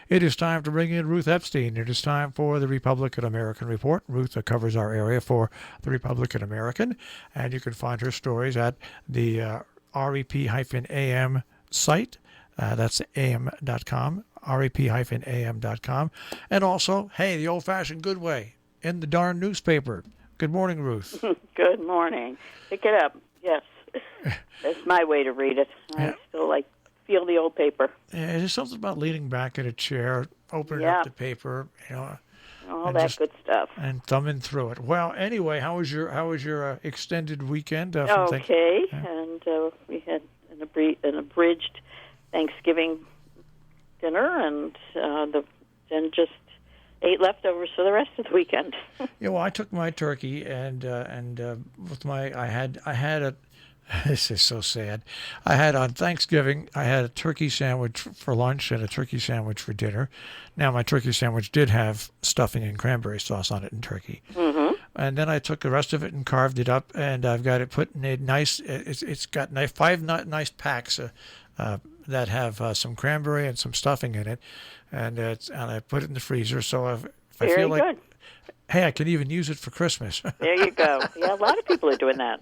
It is time to bring in Ruth Epstein. It is time for the Republican-American Report. Ruth covers our area for the Republican-American, and you can find her stories at the REP-AM site. That's am.com, rep-am.com. And also, hey, the old-fashioned good way, in the darn newspaper. Good morning, Ruth. Good morning. Pick it up. Yes. That's my way to read it. I still feel the old paper. Yeah, there's something about leaning back in a chair, opening up the paper, all that good stuff, and thumbing through it. Well, anyway, how was your extended weekend? Okay, and we had an abridged Thanksgiving dinner, and then just ate leftovers for the rest of the weekend. Yeah, well, I took my turkey and with I had a. This is so sad. On Thanksgiving, I had a turkey sandwich for lunch and a turkey sandwich for dinner. Now, my turkey sandwich did have stuffing and cranberry sauce on it and turkey. Mm-hmm. And then I took the rest of it and carved it up, and I've got it put in a nice. It's got five nice packs that have some cranberry and some stuffing in it, and I put it in the freezer. So if I feel like. Good. Hey, I can even use it for Christmas. There you go. Yeah, a lot of people are doing that.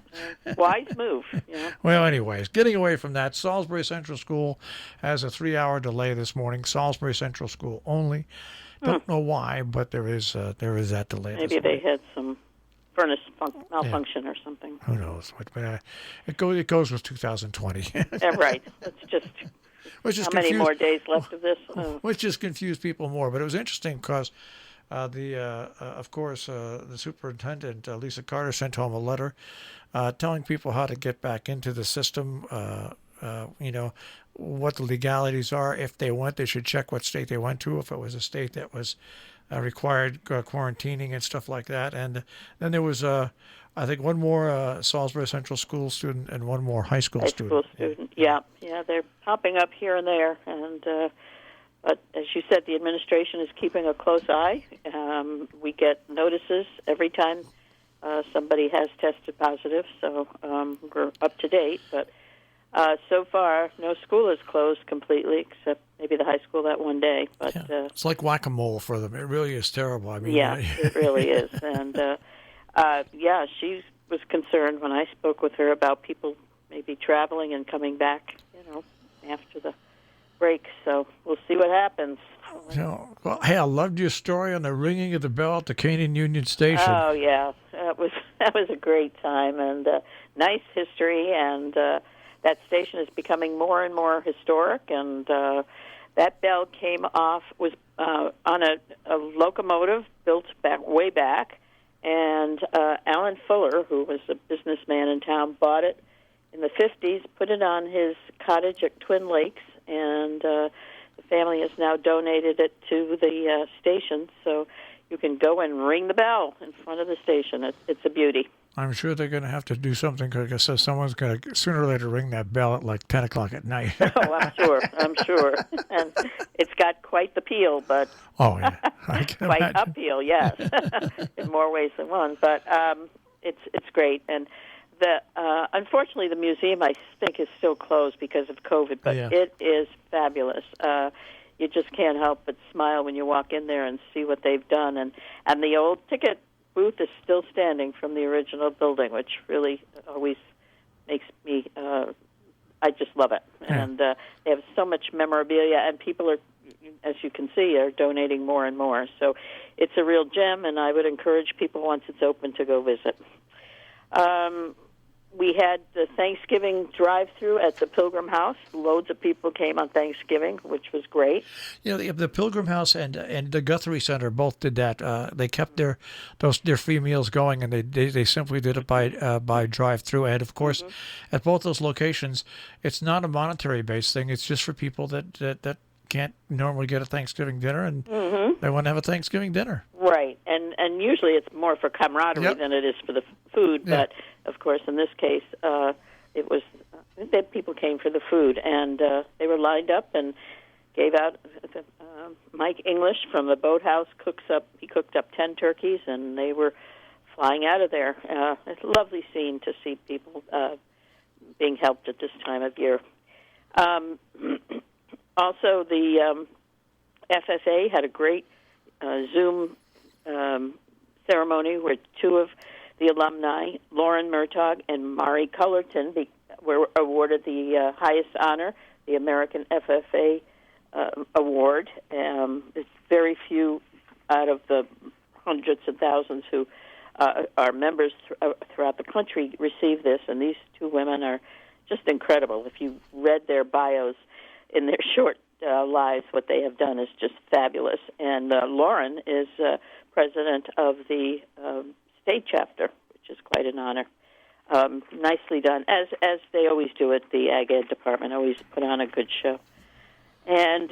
Wise move. Yeah. Well, anyways, getting away from that, Salisbury Central School has a 3-hour delay this morning. Salisbury Central School only. Don't know why, but there is that delay. Maybe they had some furnace malfunction or something. Who knows? But it goes with 2020. Right. It's just how many more days left of this? Which just confused people more. But it was interesting because. Of course, the superintendent, Lisa Carter, sent home a letter telling people how to get back into the system, what the legalities are. If they went, they should check what state they went to, if it was a state that was required quarantining and stuff like that. And then there was, I think, one more Salisbury Central School student and one more high school student. Yeah, they're popping up here and there, and but as you said, the administration is keeping a close eye. We get notices every time somebody has tested positive, so we're up to date. But so far, no school is closed completely, except maybe the high school that one day. But it's like whack-a-mole for them. It really is terrible. I mean, it really is. And she was concerned when I spoke with her about people maybe traveling and coming back, after the break, so we'll see what happens. Well, hey, I loved your story on the ringing of the bell at the Canaan Union Station. Oh yeah, that was a great time and nice history, and that station is becoming more and more historic. And that bell was on a locomotive built way back, and Alan Fuller, who was a businessman in town, bought it in the 50s, put it on his cottage at Twin Lakes. And the family has now donated it to the station, so you can go and ring the bell in front of the station. It's a beauty. I'm sure they're going to have to do something because someone's going to sooner or later ring that bell at like 10 o'clock at night. I'm sure. And it's got quite the peel, but I can quite imagine. uphill, yes, in more ways than one. But it's great. And unfortunately, the museum, I think, is still closed because of COVID, but It is fabulous. You just can't help but smile when you walk in there and see what they've done. And the old ticket booth is still standing from the original building, which really always makes me, I just love it. Yeah. And they have so much memorabilia, and people are, as you can see, are donating more and more. So it's a real gem, and I would encourage people, once it's open, to go visit. We had the Thanksgiving drive-through at the Pilgrim House. Loads of people came on Thanksgiving, which was great. The Pilgrim House and the Guthrie Center both did that. They kept their free meals going, and they simply did it by drive-through. And of course, at both those locations, it's not a monetary-based thing. It's just for people that can't normally get a Thanksgiving dinner, and they want to have a Thanksgiving dinner. Right, and usually it's more for camaraderie than it is for the food. Yeah. But of course, in this case, it was that people came for the food, and they were lined up and gave out. Mike English from the Boathouse cooked up 10 turkeys, and they were flying out of there. It's a lovely scene to see people being helped at this time of year. Also, the FFA had a great Zoom ceremony where two of the alumni, Lauren Murtaugh and Mari Cullerton, were awarded the highest honor, the American FFA award. It's very few out of the hundreds of thousands who are members throughout the country receive this, and these two women are just incredible. If you read their bios in their short lives, what they have done is just fabulous. And Lauren is president of the state chapter, which is quite an honor. Nicely done, as they always do at the Ag Ed department. Always put on a good show. And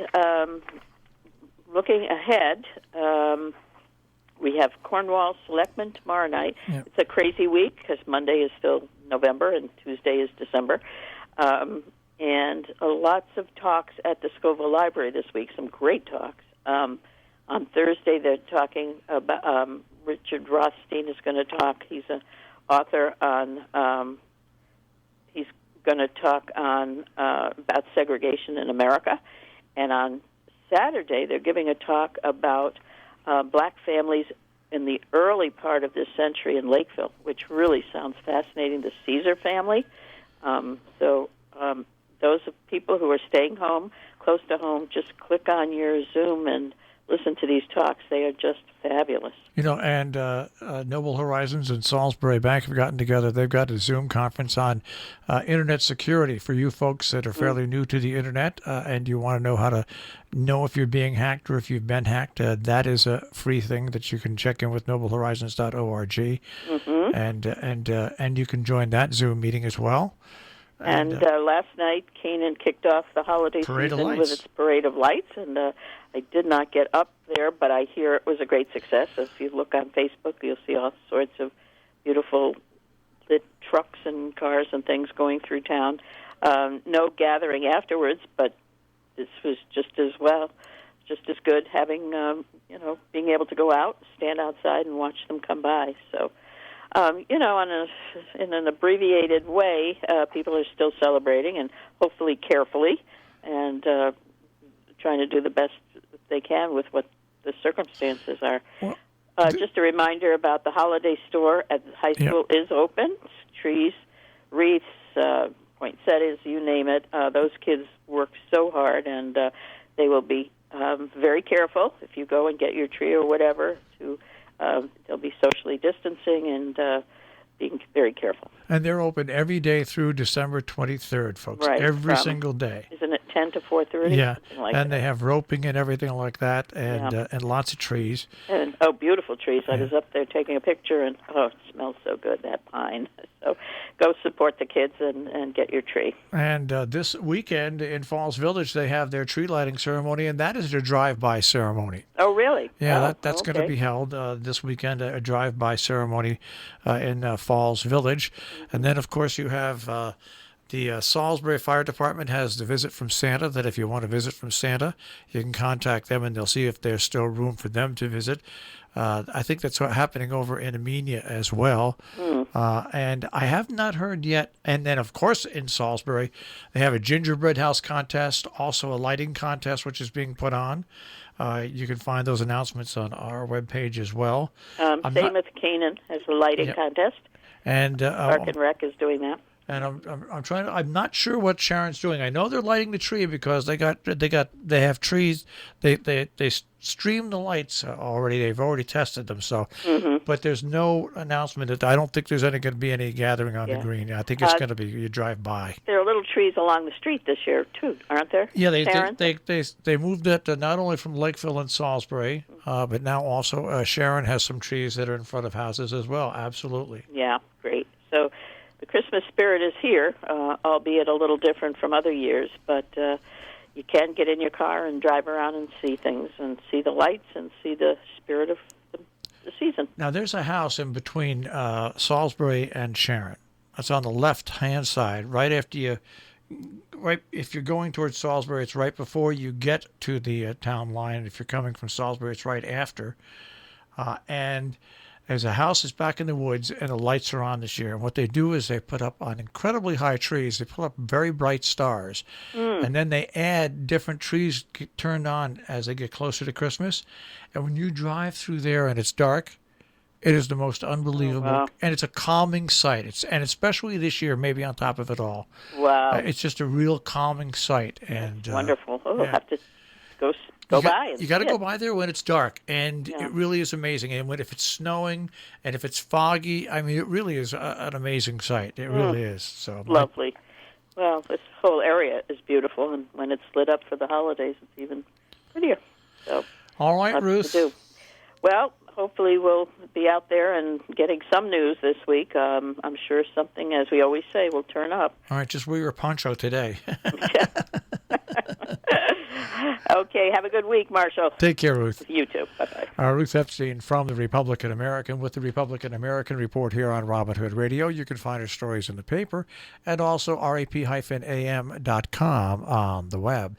looking ahead, we have Cornwall Selectmen tomorrow night. Yep. It's a crazy week because Monday is still November and Tuesday is December. And lots of talks at the Scoville Library this week, some great talks. On Thursday, they're talking about Richard Rothstein is going to talk. He's an author on. He's going to talk on about segregation in America, and on Saturday they're giving a talk about black families in the early part of this century in Lakeville, which really sounds fascinating. The Caesar family. Those of people who are staying home, close to home, just click on your Zoom and listen to these talks. They are just fabulous. You know, and Noble Horizons and Salisbury Bank have gotten together. They've got a Zoom conference on Internet security for you folks that are fairly new to the Internet and you want to know how to know if you're being hacked or if you've been hacked. That is a free thing that you can check in with noblehorizons.org. And you can join that Zoom meeting as well. And last night, Canaan kicked off the holiday season with its Parade of Lights, and I did not get up there, but I hear it was a great success. If you look on Facebook, you'll see all sorts of beautiful lit trucks and cars and things going through town. No gathering afterwards, but this was just as good having, being able to go out, stand outside, and watch them come by. So. In an abbreviated way, people are still celebrating and hopefully carefully and trying to do the best they can with what the circumstances are. Well, just a reminder about the holiday store at the high school is open. Trees, wreaths, poinsettias, you name it. Those kids work so hard, and they will be very careful if you go and get your tree or whatever to... they'll be socially distancing and being very careful. And they're open every day through December 23rd, folks. Right. Every single day. Isn't it 10 to 4:30? Yeah. And they have roping and everything like that, and lots of trees. And beautiful trees. I was up there taking a picture, and it smells so good, that pine. So go support the kids and get your tree. And this weekend in Falls Village, they have their tree lighting ceremony, and that is their drive-by ceremony. Oh, really? Yeah, that's going to be held this weekend, a drive-by ceremony in Falls Village. And then, of course, you have the Salisbury Fire Department has the Visit from Santa, that if you want to visit from Santa, you can contact them, and they'll see if there's still room for them to visit. I think that's happening over in Amenia as well. And I have not heard yet. And then, of course, in Salisbury, they have a gingerbread house contest, also a lighting contest, which is being put on. You can find those announcements on our webpage as well. Same with Canaan has a lighting contest. And Park and Rec is doing that. And I'm not sure what Sharon's doing. I know they're lighting the tree because they have trees. They stream the lights already. They've already tested them. So, but there's no announcement that I don't think there's going to be any gathering on the green. I think it's going to be you drive by. There are little trees along the street this year too, aren't there? Yeah, they moved it not only from Lakeville and Salisbury, but now also Sharon has some trees that are in front of houses as well. Absolutely. Yeah, great. So. The Christmas spirit is here, albeit a little different from other years, but you can get in your car and drive around and see things and see the lights and see the spirit of the season. Now, there's a house in between Salisbury and Sharon. It's on the left-hand side, if you're going towards Salisbury, it's right before you get to the town line. If you're coming from Salisbury, it's right after. And There's a house that's back in the woods, and the lights are on this year. And what they do is they put up on incredibly high trees. They put up very bright stars, and then they add different trees get turned on as they get closer to Christmas. And when you drive through there and it's dark, it is the most unbelievable, wow. and it's a calming sight. And especially this year, maybe on top of it all, Wow. it's just a real calming sight. And Wonderful. Oh, yeah. I'll have to go by. And You got to see go it. by there when it's dark, and it really is amazing. And if it's snowing, and if it's foggy, I mean, it really is an amazing sight. It really is. So Lovely. Well, this whole area is beautiful, and when it's lit up for the holidays, it's even prettier. So, all right, lots Ruth. to do. Well, hopefully we'll be out there and getting some news this week. I'm sure something, as we always say, will turn up. All right, just wear your poncho today. Okay, have a good week, Marshall. Take care, Ruth. You too. Bye-bye. Ruth Epstein from the Republican-American with the Republican-American Report here on Robin Hood Radio. You can find her stories in the paper and also rap-am.com on the web.